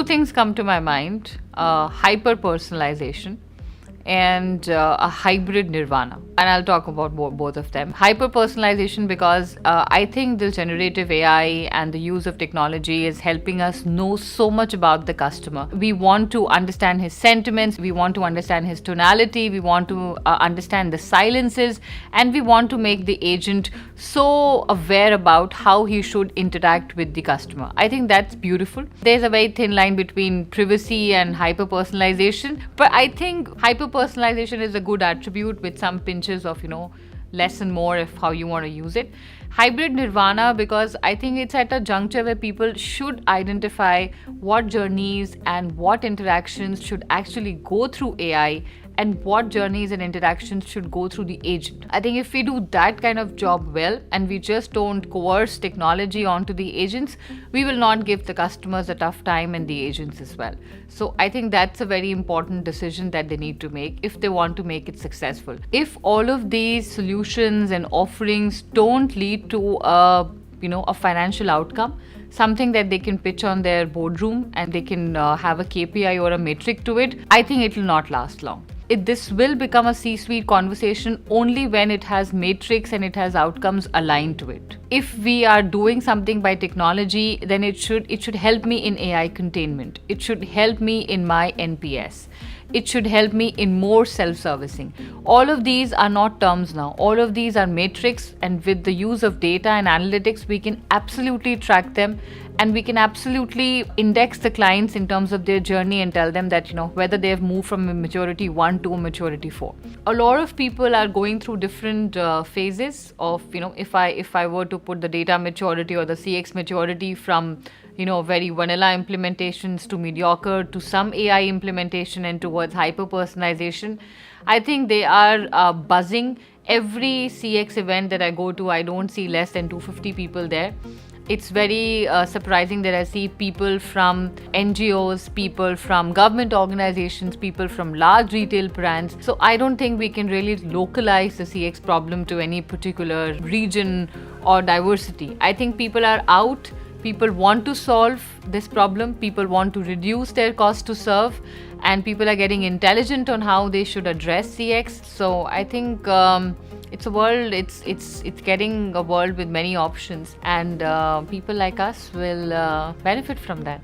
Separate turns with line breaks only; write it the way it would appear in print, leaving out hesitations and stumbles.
things come to my mind: hyper personalization and a hybrid nirvana. And I'll talk about both of them. Hyper personalization, because I think the generative AI and the use of technology is helping us know so much about the customer. We want to understand his sentiments, we want to understand his tonality, we want to understand the silences, and we want to make the agent so aware about how he should interact with the customer. I think that's beautiful. There's a very thin line between privacy and hyper personalization, but I think hyper personalization is a good attribute with some pinches of, less and more if how you want to use it. Hybrid nirvana, because I think it's at a juncture where people should identify what journeys and what interactions should actually go through AI and what journeys and interactions should go through the agent. I think if we do that kind of job well and we just don't coerce technology onto the agents, we will not give the customers a tough time and the agents as well. So I think that's a very important decision that they need to make if they want to make it successful. If all of these solutions and offerings don't lead to a financial outcome, something that they can pitch on their boardroom and they can have a KPI or a metric to it, I think it will not last long. This will become a C-suite conversation only when it has matrix and it has outcomes aligned to it. If we are doing something by technology, then it should help me in AI containment. It should help me in my NPS. It should help me in more self-servicing. All of these are not terms now. All of these are metrics, and with the use of data and analytics, we can absolutely track them, and we can absolutely index the clients in terms of their journey and tell them that, whether they have moved from a maturity 1 to a maturity 4. A lot of people are going through different phases of, if I were to put the data maturity or the CX maturity from very vanilla implementations to mediocre to some AI implementation and towards hyper personalization. I think they are buzzing. Every CX event that I go to, I don't see less than 250 people there. It's very surprising that I see people from NGOs, people from government organizations, people from large retail brands. So I don't think we can really localize the CX problem to any particular region or diversity. I think people are out. People want to solve this problem. People want to reduce their cost to serve, and people are getting intelligent on how they should address CX. So I think it's a world. It's getting a world with many options, and people like us will benefit from that.